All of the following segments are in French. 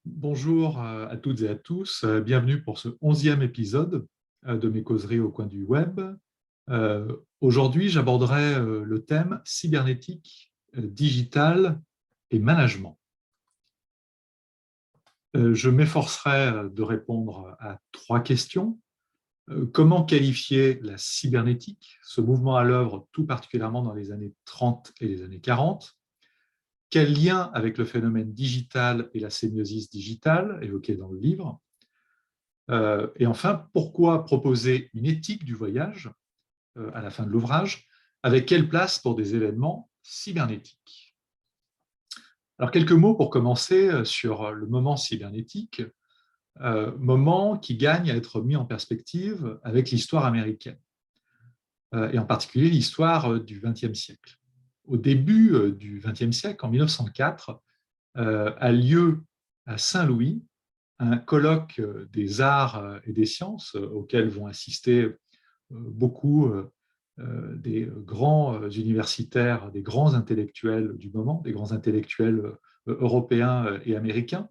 Bonjour à toutes et à tous, bienvenue pour ce 11e épisode de mes causeries au coin du web. Aujourd'hui, j'aborderai le thème cybernétique, digital et management. Je m'efforcerai de répondre à 3 questions. Comment qualifier la cybernétique, ce mouvement à l'œuvre tout particulièrement dans les années 30 et les années 40? Quel lien avec le phénomène digital et la sémiosis digitale évoquée dans le livre? Et enfin, pourquoi proposer une éthique du voyage à la fin de l'ouvrage? Avec quelle place pour des événements cybernétiques? Alors, quelques mots pour commencer sur le moment cybernétique, moment qui gagne à être mis en perspective avec l'histoire américaine, et en particulier l'histoire du XXe siècle. Au début du XXe siècle, en 1904, a lieu à Saint-Louis un colloque des arts et des sciences auquel vont assister beaucoup des grands universitaires, des grands intellectuels du moment, des grands intellectuels européens et américains.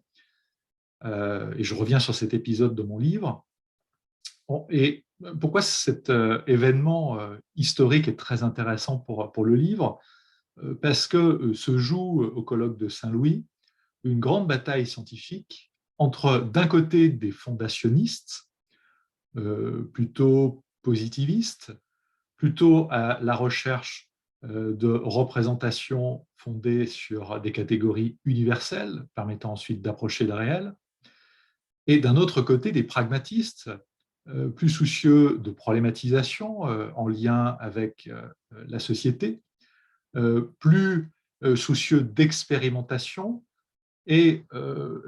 Et je reviens sur cet épisode de mon livre. Et pourquoi cet événement historique est très intéressant pour le livre? Parce que se joue au colloque de Saint-Louis une grande bataille scientifique entre, d'un côté, des fondationnistes, plutôt positivistes, plutôt à la recherche de représentations fondées sur des catégories universelles, permettant ensuite d'approcher le réel, et d'un autre côté, des pragmatistes, plus soucieux de problématisation en lien avec la société, plus soucieux d'expérimentation, et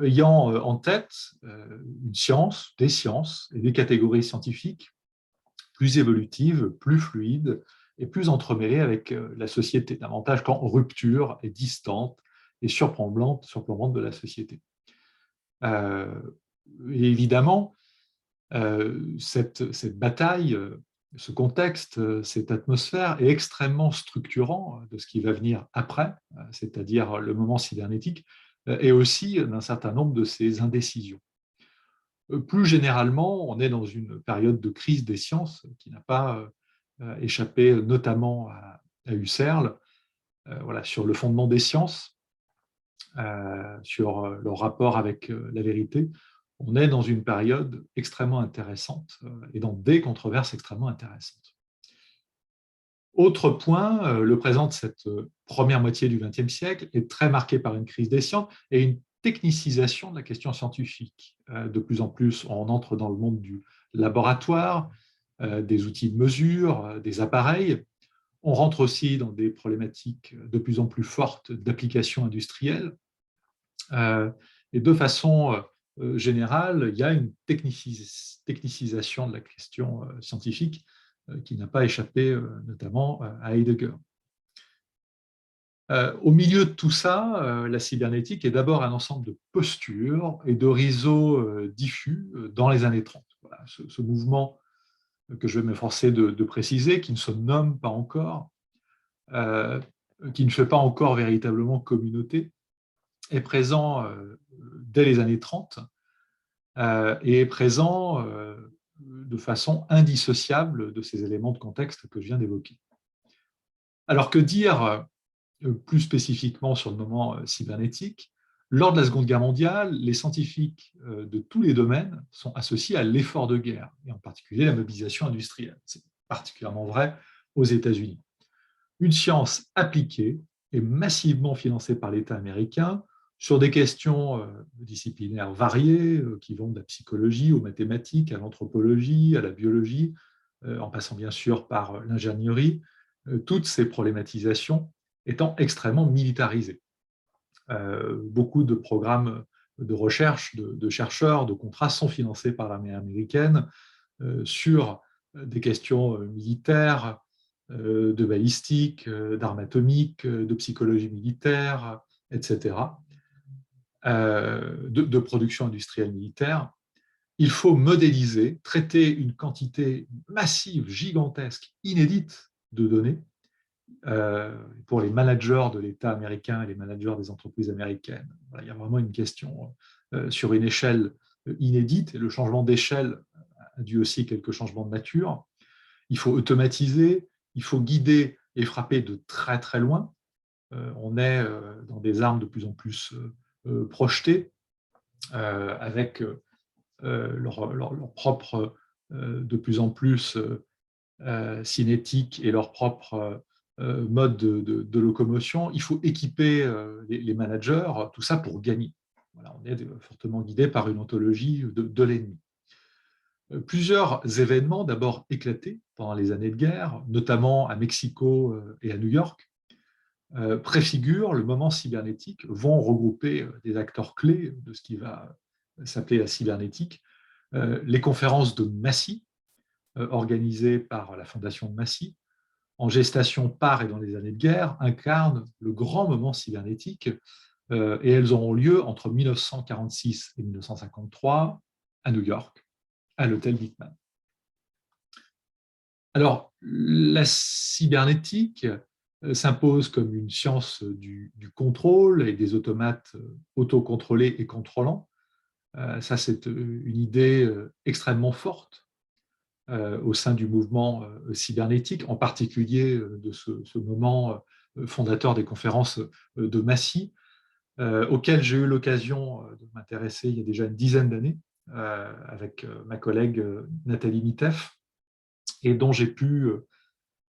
ayant en tête une science, des sciences et des catégories scientifiques plus évolutives, plus fluides et plus entremêlées avec la société, davantage qu'en rupture et distante et surplombante de la société. Euh, et évidemment, cette bataille, ce contexte, cette atmosphère est extrêmement structurant de ce qui va venir après, c'est-à-dire le moment cybernétique, et aussi d'un certain nombre de ces indécisions. Plus généralement, on est dans une période de crise des sciences qui n'a pas échappé notamment à Husserl, voilà, sur le fondement des sciences, sur leur rapport avec la vérité. On est dans une période extrêmement intéressante et dans des controverses extrêmement intéressantes. Autre point, le présent de cette première moitié du XXe siècle est très marqué par une crise des sciences et une technicisation de la question scientifique. De plus en plus, on entre dans le monde du laboratoire, des outils de mesure, des appareils. On rentre aussi dans des problématiques de plus en plus fortes d'application industrielle. Et de façon générale, il y a une technicisation de la question scientifique qui n'a pas échappé notamment à Heidegger. Au milieu de tout ça, la cybernétique est d'abord un ensemble de postures et de réseaux diffus dans les années 30. Voilà, ce mouvement que je vais m'efforcer de préciser, qui ne se nomme pas encore, qui ne fait pas encore véritablement communauté, est présent dès les années 30 et est présent de façon indissociable de ces éléments de contexte que je viens d'évoquer. Alors que dire plus spécifiquement sur le moment cybernétique? Lors de la Seconde Guerre mondiale, les scientifiques de tous les domaines sont associés à l'effort de guerre, et en particulier la mobilisation industrielle. C'est particulièrement vrai aux États-Unis. Une science appliquée et massivement financée par l'État américain sur des questions disciplinaires variées qui vont de la psychologie aux mathématiques, à l'anthropologie, à la biologie, en passant bien sûr par l'ingénierie, toutes ces problématisations étant extrêmement militarisées. Beaucoup de programmes de recherche, de chercheurs, de contrats sont financés par l'armée américaine sur des questions militaires, de balistique, d'armes atomiques, de psychologie militaire, etc., de production industrielle militaire. Il faut modéliser, traiter une quantité massive, gigantesque, inédite de données. pour les managers de l'État américain et les managers des entreprises américaines. Voilà, il y a vraiment une question sur une échelle inédite, et le changement d'échelle a dû aussi quelques changements de nature. Il faut automatiser, il faut guider et frapper de très très loin. On est dans des armes de plus en plus projetées, avec leur propre, de plus en plus cinétique et leur propre mode de locomotion. Il faut équiper les managers, tout ça pour gagner. Voilà, on est fortement guidé par une ontologie de l'ennemi. Plusieurs événements d'abord éclatés pendant les années de guerre, notamment à Mexico et à New York, préfigurent le moment cybernétique, vont regrouper des acteurs clés de ce qui va s'appeler la cybernétique. Les conférences de Massy, organisées par la fondation de Massy, en gestation par et dans les années de guerre, incarnent le grand moment cybernétique, et elles auront lieu entre 1946 et 1953 à New York, à l'hôtel Whitman. Alors, la cybernétique s'impose comme une science du contrôle et des automates autocontrôlés et contrôlants. Ça, c'est une idée extrêmement forte au sein du mouvement cybernétique, en particulier de ce moment fondateur des conférences de Massy, auquel j'ai eu l'occasion de m'intéresser il y a déjà une dizaine d'années avec ma collègue Nathalie Mitef, et dont j'ai pu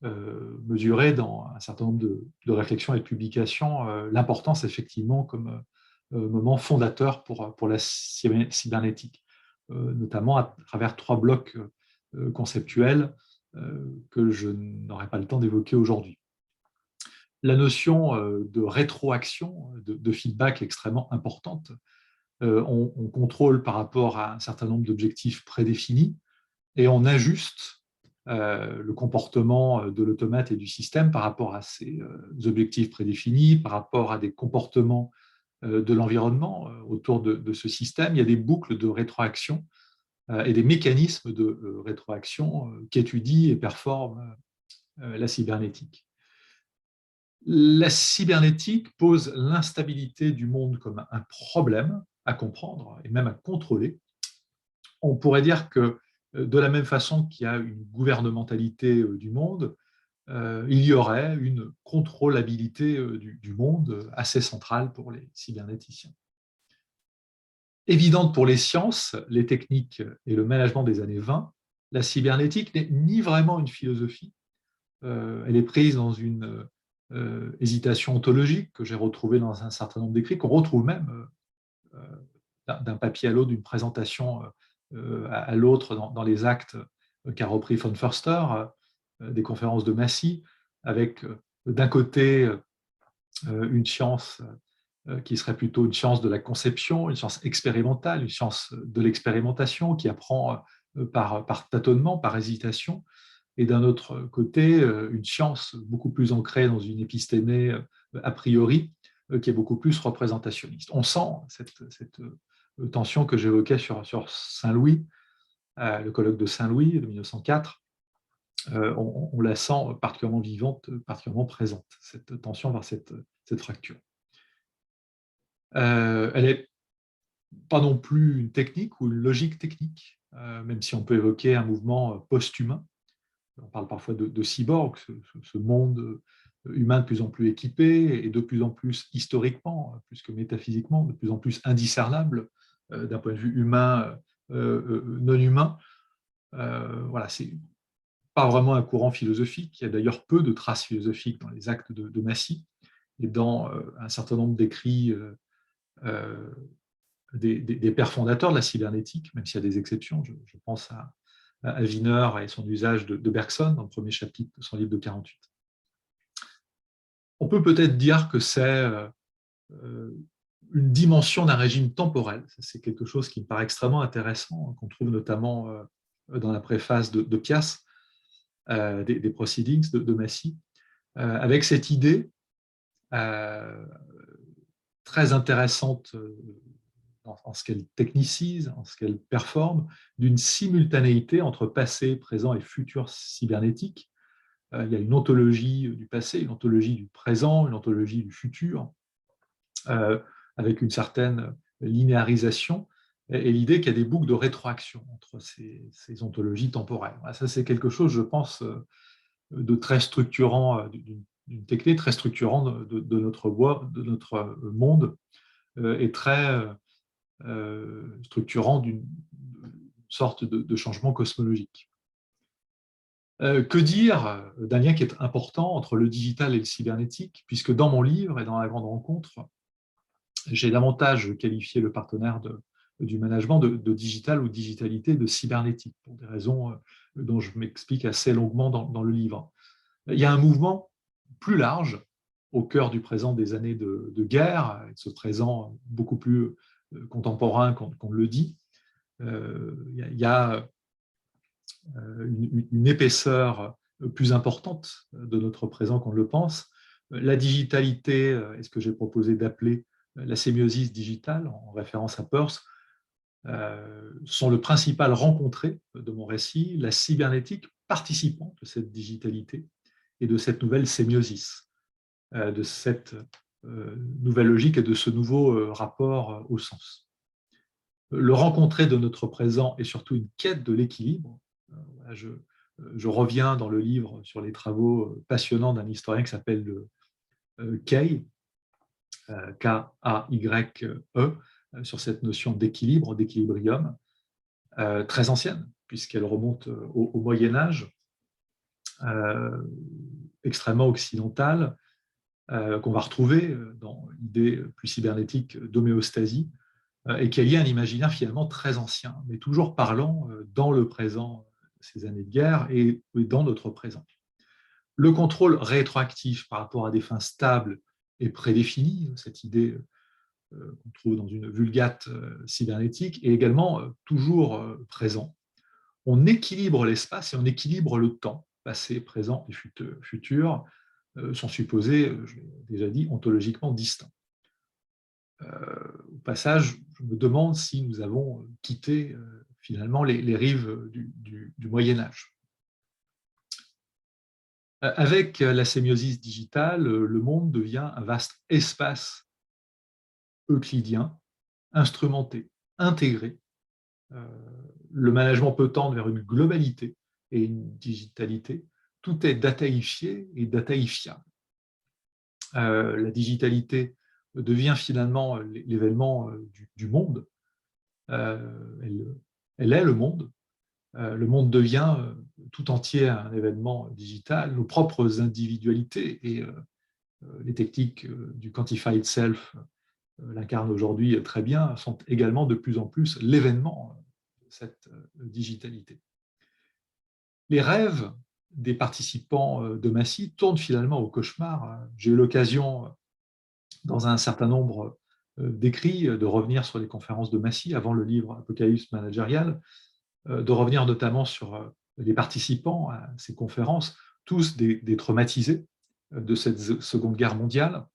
mesurer dans un certain nombre de réflexions et de publications l'importance effectivement comme moment fondateur pour la cybernétique, notamment à travers trois blocs conceptuels que je n'aurai pas le temps d'évoquer aujourd'hui. La notion de rétroaction, de feedback extrêmement importante. On contrôle par rapport à un certain nombre d'objectifs prédéfinis et on ajuste le comportement de l'automate et du système par rapport à ces objectifs prédéfinis, par rapport à des comportements de l'environnement autour de ce système. Il y a des boucles de rétroaction et des mécanismes de rétroaction qu'étudie et performe la cybernétique. La cybernétique pose l'instabilité du monde comme un problème à comprendre et même à contrôler. On pourrait dire que de la même façon qu'il y a une gouvernementalité du monde, il y aurait une contrôlabilité du monde assez centrale pour les cybernéticiens. Évidente pour les sciences, les techniques et le management des années 20, la cybernétique n'est ni vraiment une philosophie, elle est prise dans une hésitation ontologique que j'ai retrouvée dans un certain nombre d'écrits, qu'on retrouve même d'un papier à l'autre, d'une présentation à l'autre dans les actes qu'a repris von Förster, des conférences de Massy, avec d'un côté une science qui serait plutôt une science de la conception, une science expérimentale, une science de l'expérimentation qui apprend par tâtonnement, par hésitation, et d'un autre côté, une science beaucoup plus ancrée dans une épistémée a priori, qui est beaucoup plus représentationniste. On sent cette tension que j'évoquais sur Saint-Louis, le colloque de Saint-Louis de 1904. On la sent particulièrement vivante, particulièrement présente, cette tension vers cette fracture. Elle n'est pas non plus une technique ou une logique technique, même si on peut évoquer un mouvement post-humain. On parle parfois de cyborg, ce monde humain de plus en plus équipé et de plus en plus historiquement, plus que métaphysiquement, de plus en plus indiscernable d'un point de vue humain, non humain. Voilà, c'est pas vraiment un courant philosophique. Il y a d'ailleurs peu de traces philosophiques dans les actes de Massy et dans un certain nombre d'écrits des pères fondateurs de la cybernétique, même s'il y a des exceptions. Je pense à Wiener et son usage de Bergson dans le premier chapitre de son livre de 48. On peut peut-être dire que c'est une dimension d'un régime temporel. C'est quelque chose qui me paraît extrêmement intéressant, qu'on trouve notamment dans la préface de Pias, des Proceedings de Massy, avec cette idée très intéressante en ce qu'elle technicise, en ce qu'elle performe, d'une simultanéité entre passé, présent et futur cybernétique, Il y a une ontologie du passé, une ontologie du présent, une ontologie du futur, avec une certaine linéarisation, et l'idée qu'il y a des boucles de rétroaction entre ces ontologies temporelles. Ça, c'est quelque chose, je pense, de très structurant, d'une technique très structurante de notre monde, et très structurant d'une sorte de changement cosmologique. Que dire d'un lien qui est important entre le digital et le cybernétique, puisque dans mon livre et dans la grande rencontre, j'ai davantage qualifié le partenaire du management de digital ou digitalité, de cybernétique, pour des raisons dont je m'explique assez longuement dans le livre. Il y a un mouvement plus large au cœur du présent des années de guerre, ce présent beaucoup plus contemporain qu'on le dit. Il y a une épaisseur plus importante de notre présent qu'on le pense. La digitalité est ce que j'ai proposé d'appeler la sémiosis digitale, en référence à Peirce, sont le principal rencontré de mon récit, la cybernétique participant de cette digitalité et de cette nouvelle sémiosis, de cette nouvelle logique et de ce nouveau rapport au sens. Le rencontrer de notre présent est surtout une quête de l'équilibre. Je reviens dans le livre sur les travaux passionnants d'un historien qui s'appelle Kay, K-A-Y-E, sur cette notion d'équilibre, d'équilibrium, très ancienne, puisqu'elle remonte au Moyen-Âge, extrêmement occidentale, qu'on va retrouver dans l'idée plus cybernétique d'homéostasie, et qui est liée à un imaginaire finalement très ancien, mais toujours parlant dans le présent, ces années de guerre, et dans notre présent. Le contrôle rétroactif par rapport à des fins stables et prédéfinies, cette idée qu'on trouve dans une vulgate cybernétique, est également toujours présent. On équilibre l'espace et on équilibre le temps, passé, présent et futur, sont supposés, je l'ai déjà dit, ontologiquement distincts. Au passage, je me demande si nous avons quitté finalement les rives du Moyen-Âge. Avec la sémiosis digitale, le monde devient un vaste espace euclidien, instrumenté, intégré. Le management peut tendre vers une globalité et une digitalité. Tout est dataïfié et dataïfiable. La digitalité devient finalement l'événement du monde. Elle est le monde. Le monde devient tout entier un événement digital. Nos propres individualités et les techniques du quantified self l'incarnent aujourd'hui très bien, sont également de plus en plus l'événement de cette digitalité. Les rêves des participants de Massy tournent finalement au cauchemar. J'ai eu l'occasion, dans un certain nombre d'écrits, de revenir sur les conférences de Massy avant le livre Apocalypse managérial, de revenir notamment sur les participants à ces conférences, tous des traumatisés de cette Seconde Guerre mondiale.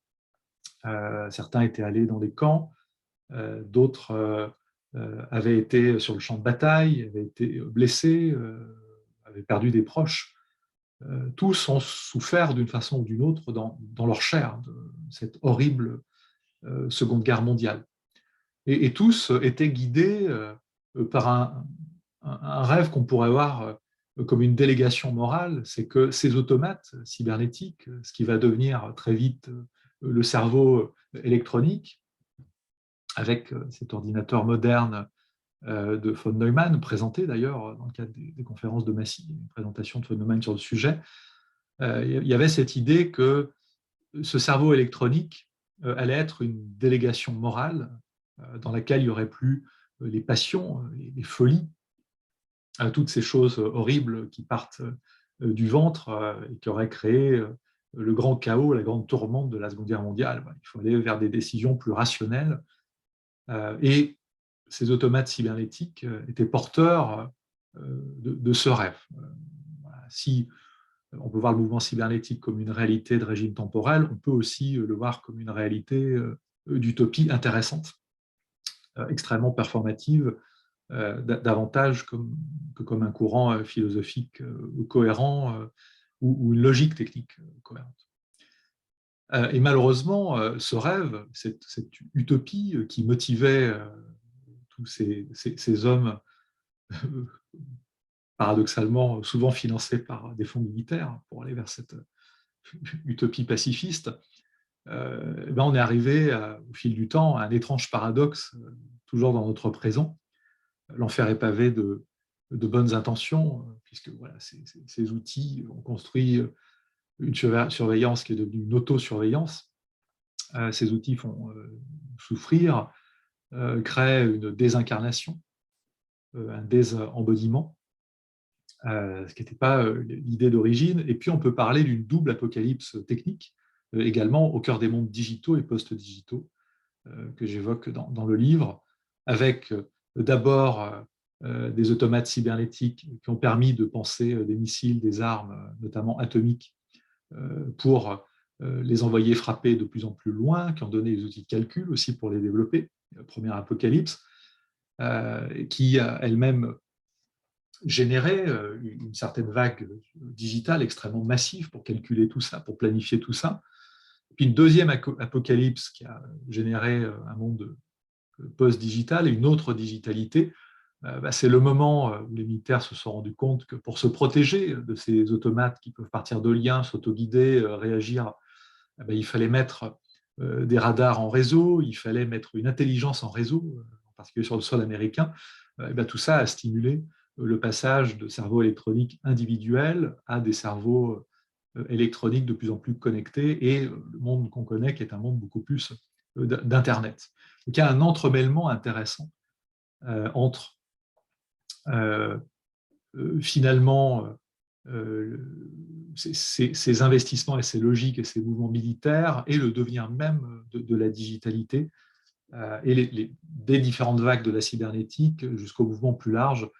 Certains étaient allés dans des camps, d'autres avaient été sur le champ de bataille, avaient été blessés, avaient perdu des proches. Tous ont souffert d'une façon ou d'une autre dans leur chair de cette horrible Seconde Guerre mondiale. Et tous étaient guidés par un rêve qu'on pourrait voir comme une délégation morale, c'est que ces automates cybernétiques, ce qui va devenir très vite le cerveau électronique, avec cet ordinateur moderne de von Neumann, présenté d'ailleurs dans le cadre des conférences de Massy, une présentation de von Neumann sur le sujet, il y avait cette idée que ce cerveau électronique allait être une délégation morale dans laquelle il n'y aurait plus les passions, les folies, toutes ces choses horribles qui partent du ventre et qui auraient créé le grand chaos, la grande tourmente de la Seconde Guerre mondiale. Il faut aller vers des décisions plus rationnelles. Et ces automates cybernétiques étaient porteurs de ce rêve. Si on peut voir le mouvement cybernétique comme une réalité de régime temporel, on peut aussi le voir comme une réalité d'utopie intéressante, extrêmement performative, davantage que comme un courant philosophique cohérent ou une logique technique cohérente. Et malheureusement, ce rêve, cette utopie qui motivait tous ces hommes, paradoxalement souvent financés par des fonds militaires pour aller vers cette utopie pacifiste, on est arrivé au fil du temps à un étrange paradoxe, toujours dans notre présent. L'enfer est pavé de bonnes intentions, puisque voilà, ces outils ont construit une surveillance qui est devenue une autosurveillance. Ces outils font souffrir, créent une désincarnation, un désembodiment, ce qui n'était pas l'idée d'origine. Et puis on peut parler d'une double apocalypse technique, également au cœur des mondes digitaux et post-digitaux, que j'évoque dans le livre, avec d'abord des automates cybernétiques qui ont permis de penser des missiles, des armes, notamment atomiques, pour les envoyer frapper de plus en plus loin, qui ont donné des outils de calcul aussi pour les développer, première apocalypse, qui elle-même générait une certaine vague digitale extrêmement massive pour calculer tout ça, pour planifier tout ça. Puis une deuxième apocalypse qui a généré un monde post-digital et une autre digitalité. C'est le moment où les militaires se sont rendus compte que pour se protéger de ces automates qui peuvent partir de liens, s'autoguider, réagir, il fallait mettre des radars en réseau, il fallait mettre une intelligence en réseau, en particulier sur le sol américain. Tout ça a stimulé le passage de cerveaux électroniques individuels à des cerveaux électroniques de plus en plus connectés et le monde qu'on connaît qui est un monde beaucoup plus d'Internet. Donc il y a un entremêlement intéressant entre finalement ces investissements et ces logiques et ces mouvements militaires et le devenir même de la digitalité et des différentes vagues de la cybernétique jusqu'au mouvement plus large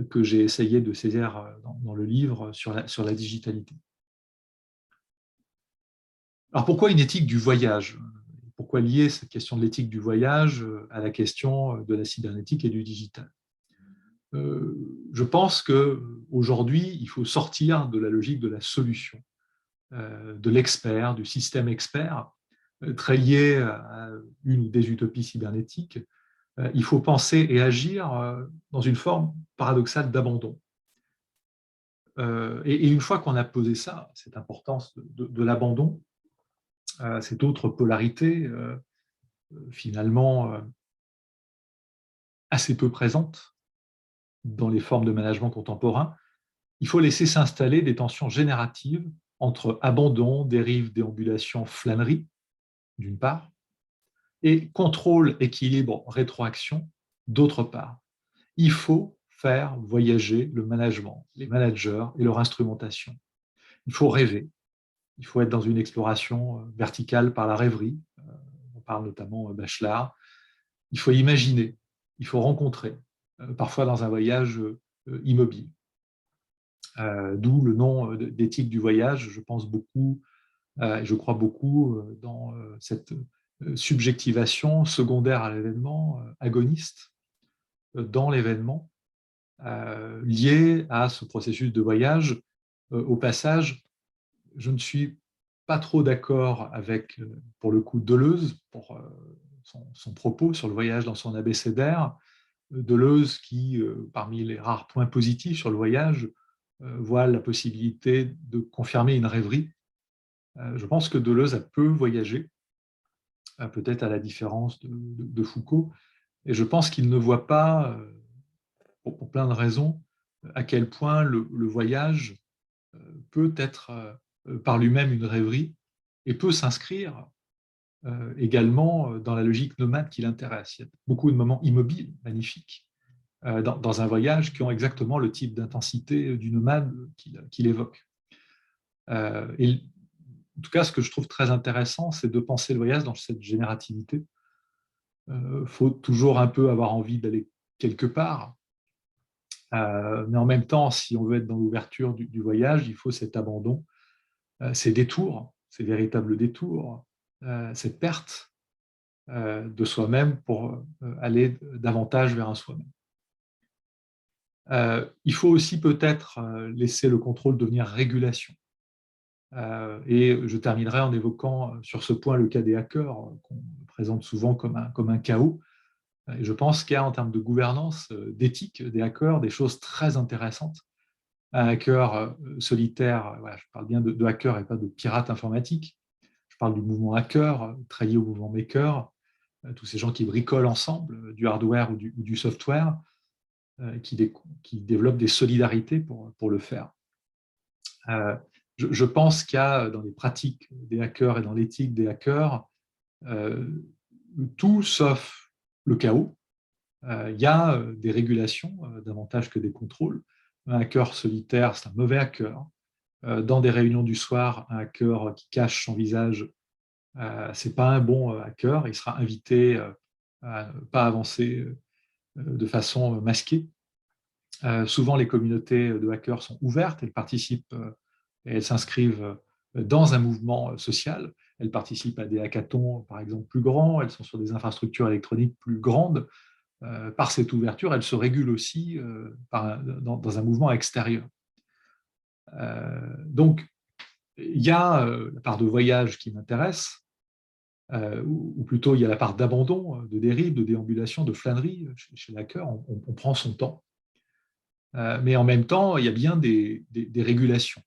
que j'ai essayé de saisir dans le livre sur la digitalité. Alors pourquoi une éthique du voyage? Pourquoi lier cette question de l'éthique du voyage à la question de la cybernétique et du digital? Je pense qu'aujourd'hui, il faut sortir de la logique de la solution, de l'expert, du système expert, très lié à une ou des utopies cybernétiques. Il faut penser et agir dans une forme paradoxale d'abandon. Et une fois qu'on a posé ça, cette importance de l'abandon, cette autre polarité, finalement assez peu présente dans les formes de management contemporain, il faut laisser s'installer des tensions génératives entre abandon, dérive, déambulation, flânerie, d'une part, et contrôle, équilibre, rétroaction, d'autre part. Il faut faire voyager le management, les managers et leur instrumentation. Il faut rêver, il faut être dans une exploration verticale par la rêverie, on parle notamment Bachelard. Il faut imaginer, il faut rencontrer, parfois dans un voyage immobile. D'où le nom d'éthique du voyage. Je pense beaucoup, je crois beaucoup dans cette subjectivation secondaire à l'événement, agoniste dans l'événement, liée à ce processus de voyage. Au passage, je ne suis pas trop d'accord avec, pour le coup, Deleuze, pour son propos sur le voyage dans son abécédaire. Deleuze qui, parmi les rares points positifs sur le voyage, voit la possibilité de confirmer une rêverie. Je pense que Deleuze a peu voyagé, peut-être à la différence de Foucault, et je pense qu'il ne voit pas, pour plein de raisons, à quel point le voyage peut être par lui-même une rêverie et peut s'inscrire également dans la logique nomade qui l'intéresse. Il y a beaucoup de moments immobiles, magnifiques, dans un voyage qui ont exactement le type d'intensité du nomade qu'il évoque. Et en tout cas, ce que je trouve très intéressant, c'est de penser le voyage dans cette générativité. Il faut toujours un peu avoir envie d'aller quelque part, mais en même temps, si on veut être dans l'ouverture du voyage, il faut cet abandon, ces détours, ces véritables détours, cette perte de soi-même pour aller davantage vers un soi-même. Il faut aussi peut-être laisser le contrôle devenir régulation. Et je terminerai en évoquant sur ce point le cas des hackers, qu'on présente souvent comme un chaos. Et je pense qu'il y a, en termes de gouvernance, d'éthique des hackers, des choses très intéressantes. Un hacker solitaire, voilà, je parle bien de hacker et pas de pirate informatique. Je parle du mouvement hacker, très lié au mouvement maker, tous ces gens qui bricolent ensemble du hardware ou du software, qui développent des solidarités pour le faire. Je pense qu'il y a dans les pratiques des hackers et dans l'éthique des hackers tout sauf le chaos. Il y a des régulations davantage que des contrôles. Un hacker solitaire, c'est un mauvais hacker. Dans des réunions du soir, un hacker qui cache son visage, ce n'est pas un bon hacker. Il sera invité à ne pas avancer de façon masquée. Souvent, les communautés de hackers sont ouvertes, elles participent et elles s'inscrivent dans un mouvement social. Elles participent à des hackathons, par exemple, plus grands, elles sont sur des infrastructures électroniques plus grandes. Par cette ouverture, elles se régulent aussi dans un mouvement extérieur. Donc, il y a la part de voyage qui m'intéresse, ou plutôt il y a la part d'abandon, de dérive, de déambulation, de flânerie chez l'hacker. On prend son temps. Mais en même temps, il y a bien des régulations,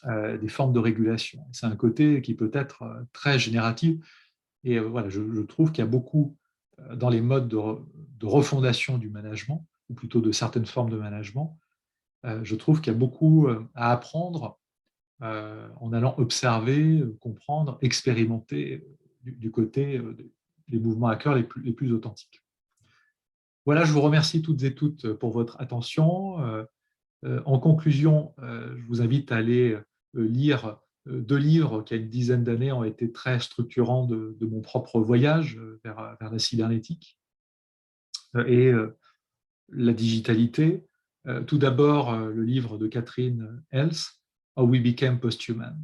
des formes de régulation. C'est un côté qui peut être très génératif. Et voilà, je trouve qu'il y a beaucoup dans les modes de refondation du management, ou plutôt de certaines formes de management, je trouve qu'il y a beaucoup à apprendre en allant observer, comprendre, expérimenter du côté des mouvements hackers les plus authentiques. Voilà, je vous remercie toutes et toutes pour votre attention. En conclusion, je vous invite à aller lire 2 livres qui, il y a une dizaine d'années, ont été très structurants de mon propre voyage vers la cybernétique et la digitalité. Tout d'abord, le livre de CatherineEls, How We Became Posthuman,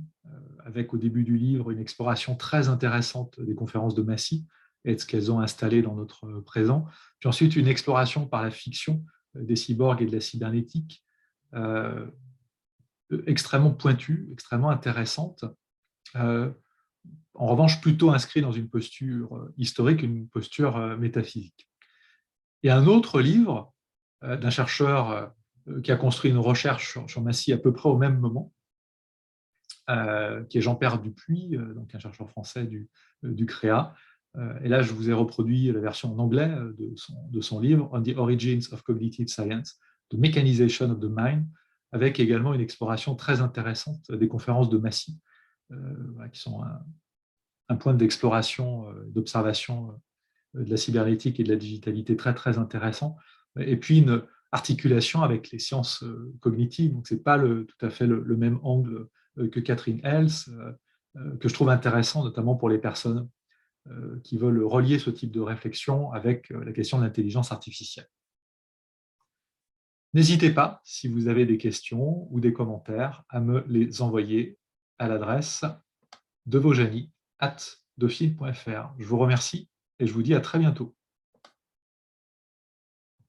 avec au début du livre une exploration très intéressante des conférences de Massy et de ce qu'elles ont installé dans notre présent. Puis ensuite, une exploration par la fiction des cyborgs et de la cybernétique, extrêmement pointue, extrêmement intéressante, en revanche plutôt inscrit dans une posture historique, une posture métaphysique. Et un autre livre d'un chercheur qui a construit une recherche sur Massy à peu près au même moment, qui est Jean-Pierre Dupuis, donc un chercheur français du CREA. Et là, je vous ai reproduit la version en anglais de son livre, On the Origins of Cognitive Science, The Mechanization of the Mind, avec également une exploration très intéressante des conférences de Massy, qui sont un point d'exploration, d'observation de la cybernétique et de la digitalité très, très intéressant. Et puis une articulation avec les sciences cognitives. Donc, ce n'est pas tout à fait le même angle que Catherine Els, que je trouve intéressant, notamment pour les personnes qui veulent relier ce type de réflexion avec la question de l'intelligence artificielle. N'hésitez pas, si vous avez des questions ou des commentaires, à me les envoyer à l'adresse devojani@dauphine.fr. Je vous remercie et je vous dis à très bientôt.